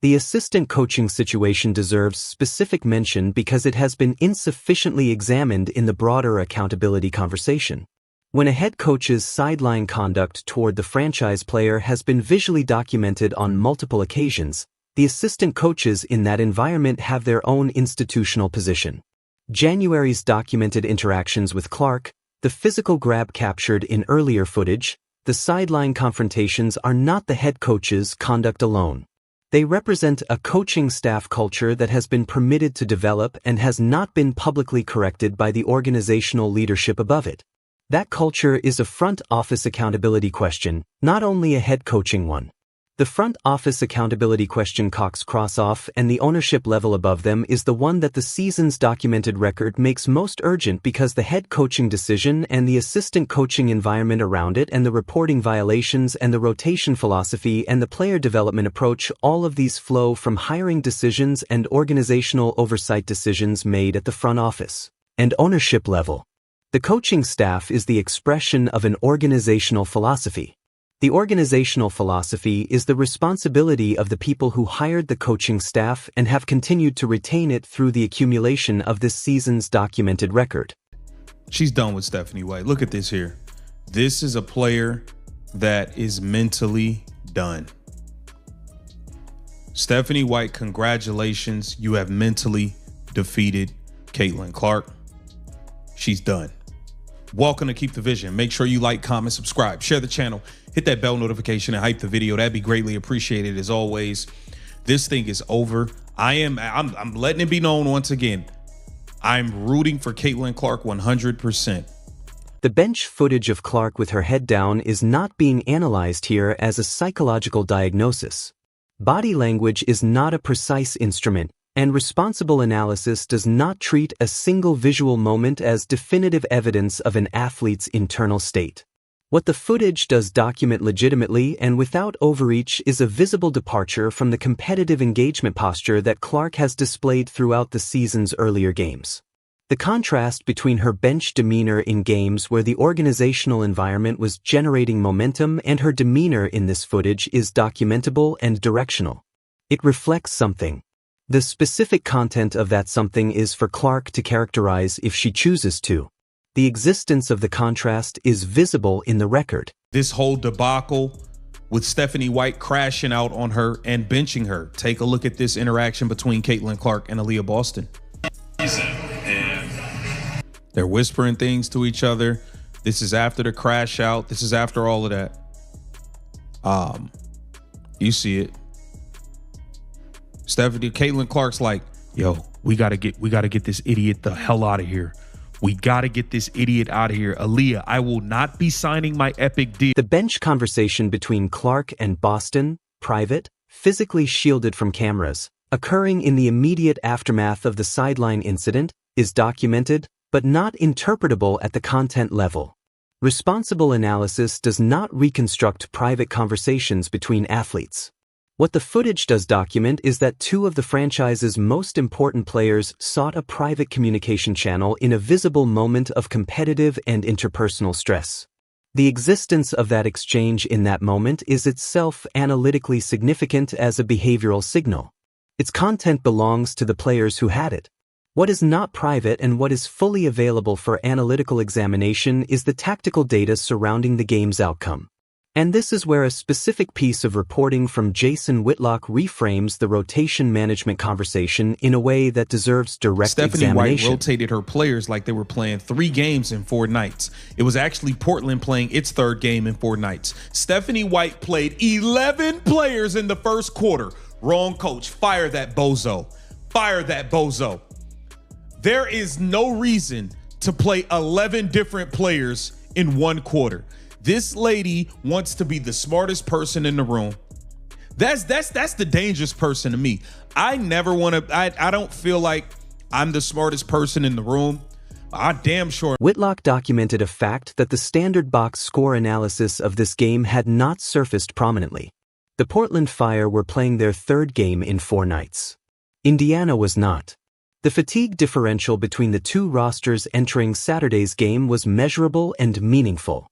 The assistant coaching situation deserves specific mention because it has been insufficiently examined in the broader accountability conversation. When a head coach's sideline conduct toward the franchise player has been visually documented on multiple occasions, the assistant coaches in that environment have their own institutional position. January's documented interactions with Clark, the physical grab captured in earlier footage, the sideline confrontations are not the head coach's conduct alone. They represent a coaching staff culture that has been permitted to develop and has not been publicly corrected by the organizational leadership above it. That culture is a front office accountability question, not only a head coaching one. The front office accountability question Cox cross-off and the ownership level above them is the one that the season's documented record makes most urgent because the head coaching decision and the assistant coaching environment around it and the reporting violations and the rotation philosophy and the player development approach, all of these flow from hiring decisions and organizational oversight decisions made at the front office and ownership level. The coaching staff is the expression of an organizational philosophy. The organizational philosophy is the responsibility of the people who hired the coaching staff and have continued to retain it through the accumulation of this season's documented record. She's done with Stephanie White. Look at this here. This is a player that is mentally done. Stephanie White, congratulations. You have mentally defeated Caitlin Clark. She's done. Welcome to Keep the Vision. Make sure you like, comment, subscribe, share the channel, hit that bell notification and hype the video. That'd be greatly appreciated as always. This thing is over. I'm letting it be known once again. I'm rooting for Caitlin Clark 100%. The bench footage of Clark with her head down is not being analyzed here as a psychological diagnosis. Body language is not a precise instrument, and responsible analysis does not treat a single visual moment as definitive evidence of an athlete's internal state. What the footage does document legitimately and without overreach is a visible departure from the competitive engagement posture that Clark has displayed throughout the season's earlier games. The contrast between her bench demeanor in games where the organizational environment was generating momentum and her demeanor in this footage is documentable and directional. It reflects something. The specific content of that something is for Clark to characterize if she chooses to. The existence of the contrast is visible in the record. This whole debacle with Stephanie White crashing out on her and benching her. Take a look at this interaction between Caitlin Clark and Aaliyah Boston. They're whispering things to each other. This is after the crash out. This is after all of that. You see it. Caitlin Clark's like, yo, we gotta get this idiot the hell out of here. We gotta get this idiot out of here. Aaliyah, I will not be signing my epic deal. The bench conversation between Clark and Boston, private, physically shielded from cameras, occurring in the immediate aftermath of the sideline incident, is documented, but not interpretable at the content level. Responsible analysis does not reconstruct private conversations between athletes. What the footage does document is that two of the franchise's most important players sought a private communication channel in a visible moment of competitive and interpersonal stress. The existence of that exchange in that moment is itself analytically significant as a behavioral signal. Its content belongs to the players who had it. What is not private and what is fully available for analytical examination is the tactical data surrounding the game's outcome. And this is where a specific piece of reporting from Jason Whitlock reframes the rotation management conversation in a way that deserves direct examination. Stephanie White rotated her players like they were playing 3 games in 4 nights. It was actually Portland playing its 3rd game in 4 nights. Stephanie White played 11 players in the first quarter. Wrong coach. Fire that bozo. Fire that bozo. There is no reason to play 11 different players in 1 quarter. This lady wants to be the smartest person in the room. That's the dangerous person to me. I never want to, I don't feel like I'm the smartest person in the room. I damn sure. Whitlock documented a fact that the standard box score analysis of this game had not surfaced prominently. The Portland Fire were playing their 3rd game in 4 nights. Indiana was not. The fatigue differential between the two rosters entering Saturday's game was measurable and meaningful.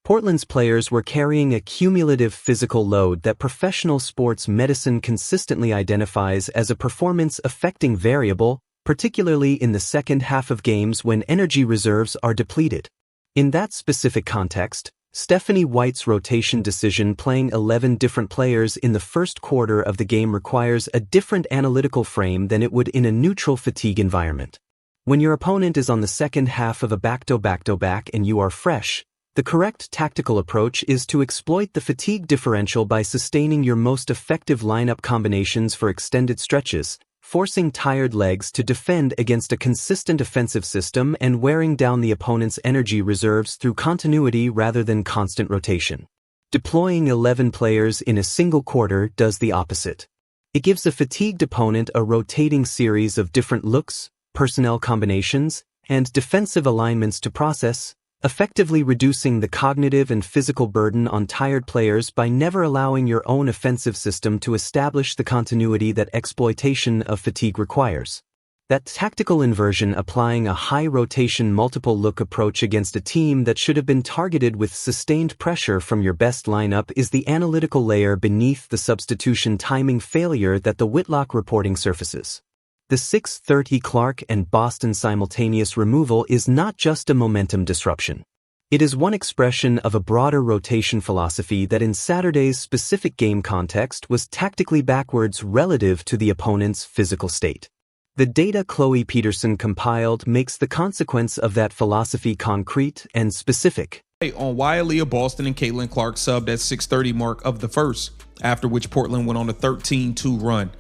Portland's players were carrying a cumulative physical load that professional sports medicine consistently identifies as a performance-affecting variable, particularly in the second half of games when energy reserves are depleted. In that specific context, Stephanie White's rotation decision playing 11 different players in the first quarter of the game requires a different analytical frame than it would in a neutral fatigue environment. When your opponent is on the second half of a back-to-back and you are fresh, the correct tactical approach is to exploit the fatigue differential by sustaining your most effective lineup combinations for extended stretches, forcing tired legs to defend against a consistent offensive system and wearing down the opponent's energy reserves through continuity rather than constant rotation. Deploying 11 players in a single quarter does the opposite. It gives a fatigued opponent a rotating series of different looks, personnel combinations, and defensive alignments to process, effectively reducing the cognitive and physical burden on tired players by never allowing your own offensive system to establish the continuity that exploitation of fatigue requires. That tactical inversion, applying a high-rotation multiple-look approach against a team that should have been targeted with sustained pressure from your best lineup, is the analytical layer beneath the substitution timing failure that the Whitlock reporting surfaces. The 6:30 Clark and Boston simultaneous removal is not just a momentum disruption. It is one expression of a broader rotation philosophy that in Saturday's specific game context was tactically backwards relative to the opponent's physical state. The data Chloe Peterson compiled makes the consequence of that philosophy concrete and specific. On why Aaliyah Boston and Caitlin Clark subbed at 6:30 mark of the first, after which Portland went on a 13-2 run.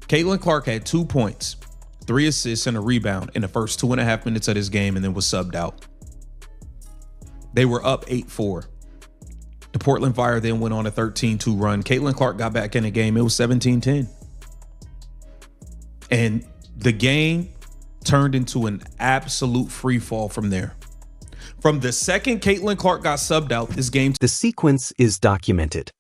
Caitlin Clark had 2 points, 3 assists, and a rebound in the first 2.5 minutes of this game and then was subbed out. They were up 8-4. The Portland Fire then went on a 13-2 run. Caitlin Clark got back in the game. It was 17-10. And the game turned into an absolute free fall from there. From the second Caitlin Clark got subbed out, this game... The sequence is documented.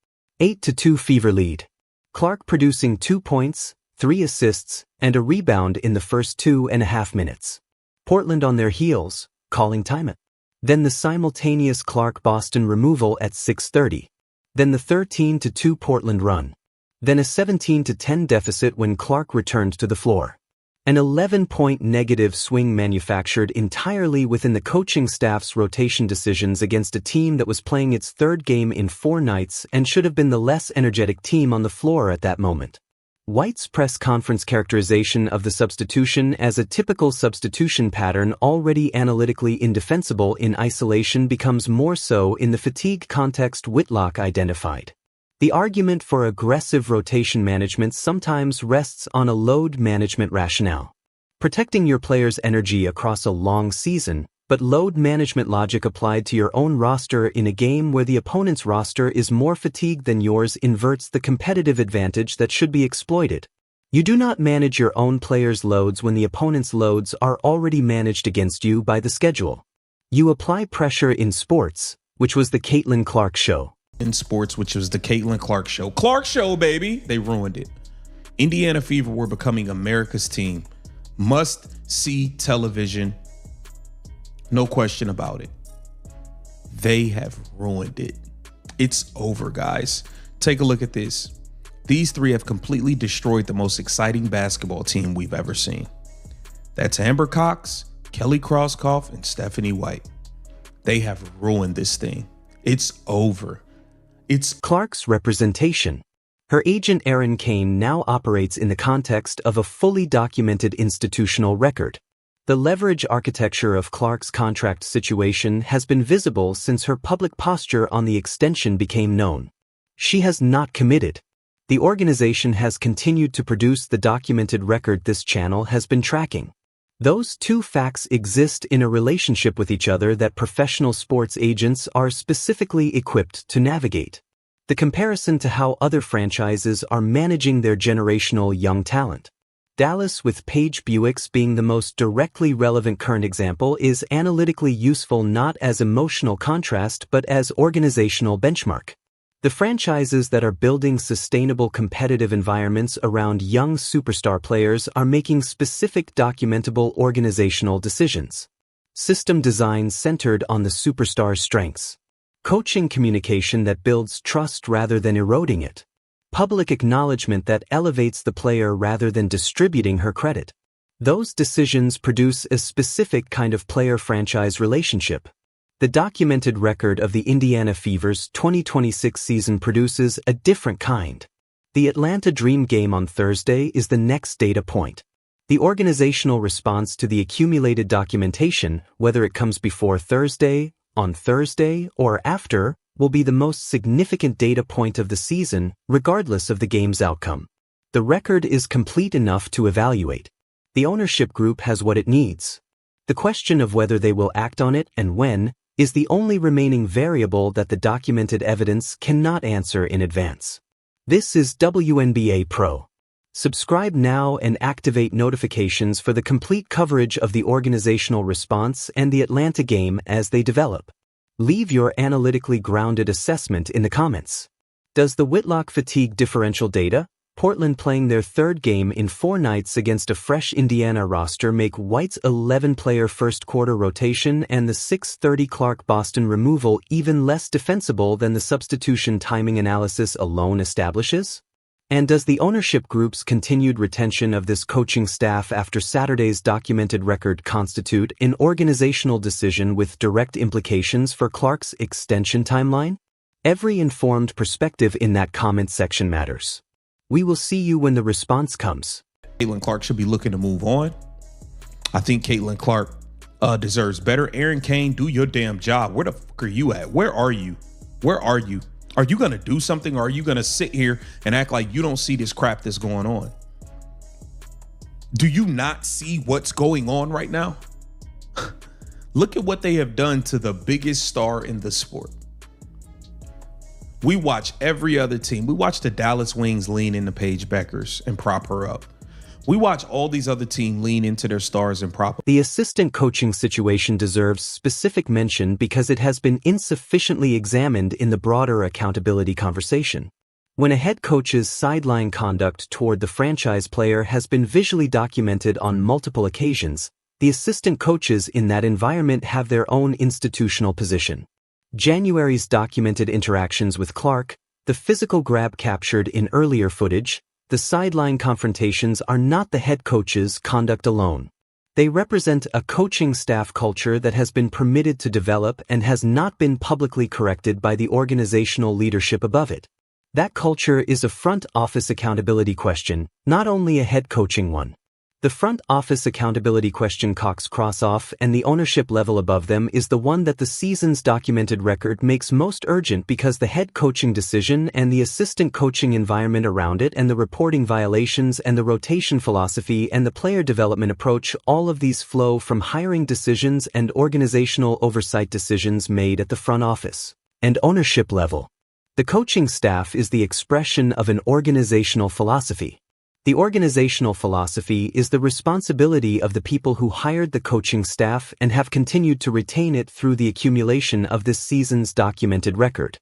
8-2 Fever lead. Clark producing 2 points, 3 assists, and a rebound in the first 2.5 minutes. Portland on their heels, calling timeout. Then the simultaneous Clark-Boston removal at 6:30. Then the 13-2 Portland run. Then a 17-10 deficit when Clark returned to the floor. An 11-point negative swing manufactured entirely within the coaching staff's rotation decisions against a team that was playing its third game in 4 nights and should have been the less energetic team on the floor at that moment. White's press conference characterization of the substitution as a typical substitution pattern already analytically indefensible in isolation becomes more so in the fatigue context Whitlock identified. The argument for aggressive rotation management sometimes rests on a load management rationale. Protecting your players' energy across a long season, but load management logic applied to your own roster in a game where the opponent's roster is more fatigued than yours inverts the competitive advantage that should be exploited. You do not manage your own players' loads when the opponent's loads are already managed against you by the schedule. You apply pressure in sports, which was the Caitlin Clark show. In sports, which was the Caitlin Clark show. Clark show, baby! They ruined it. Indiana Fever were becoming America's team. Must-see television. No question about it. They have ruined it. It's over, guys. Take a look at this. These three have completely destroyed the most exciting basketball team we've ever seen. That's Amber Cox, Kelly Krauskopf, and Stephanie White. They have ruined this thing. It's over. It's Clark's representation. Her agent Erin Kane now operates in the context of a fully documented institutional record. The leverage architecture of Clark's contract situation has been visible since her public posture on the extension became known. She has not committed. The organization has continued to produce the documented record this channel has been tracking. Those two facts exist in a relationship with each other that professional sports agents are specifically equipped to navigate. The comparison to how other franchises are managing their generational young talent. Dallas, with Paige Buicks being the most directly relevant current example, is analytically useful not as emotional contrast but as organizational benchmark. The franchises that are building sustainable competitive environments around young superstar players are making specific documentable organizational decisions. System design centered on the superstar's strengths. Coaching communication that builds trust rather than eroding it. Public acknowledgement that elevates the player rather than distributing her credit. Those decisions produce a specific kind of player-franchise relationship. The documented record of the Indiana Fever's 2026 season produces a different kind. The Atlanta Dream game on Thursday is the next data point. The organizational response to the accumulated documentation, whether it comes before Thursday, on Thursday, or after, will be the most significant data point of the season, regardless of the game's outcome. The record is complete enough to evaluate. The ownership group has what it needs. The question of whether they will act on it and when is the only remaining variable that the documented evidence cannot answer in advance. This is WNBA Pro. Subscribe now and activate notifications for the complete coverage of the organizational response and the Atlanta game as they develop. Leave your analytically grounded assessment in the comments. Does the Whitlock fatigue differential data, Portland playing their third game in 4 nights against a fresh Indiana roster, make White's 11-player first-quarter rotation and the 6:30 Clark-Boston removal even less defensible than the substitution timing analysis alone establishes? And does the ownership group's continued retention of this coaching staff after Saturday's documented record constitute an organizational decision with direct implications for Clark's extension timeline? Every informed perspective in that comment section matters. We will see you when the response comes. Caitlin Clark should be looking to move on. I think Caitlin Clark deserves better. Aaron Kane, do your damn job. Where the fuck are you at? Where are you? Where are you? Are you going to do something, or are you going to sit here and act like you don't see this crap that's going on? Do you not see what's going on right now? Look at what they have done to the biggest star in the sport. We watch every other team. We watch the Dallas Wings lean into Paige Beckers and prop her up. We watch all these other teams lean into their stars and prop. The assistant coaching situation deserves specific mention because it has been insufficiently examined in the broader accountability conversation. When a head coach's sideline conduct toward the franchise player has been visually documented on multiple occasions, the assistant coaches in that environment have their own institutional position. January's documented interactions with Clark, the physical grab captured in earlier footage, the sideline confrontations are not the head coach's conduct alone. They represent a coaching staff culture that has been permitted to develop and has not been publicly corrected by the organizational leadership above it. That culture is a front office accountability question, not only a head coaching one. The front office accountability question Cox cross-off and the ownership level above them is the one that the season's documented record makes most urgent because the head coaching decision and the assistant coaching environment around it and the reporting violations and the rotation philosophy and the player development approach, all of these flow from hiring decisions and organizational oversight decisions made at the front office and ownership level. The coaching staff is the expression of an organizational philosophy. The organizational philosophy is the responsibility of the people who hired the coaching staff and have continued to retain it through the accumulation of this season's documented record.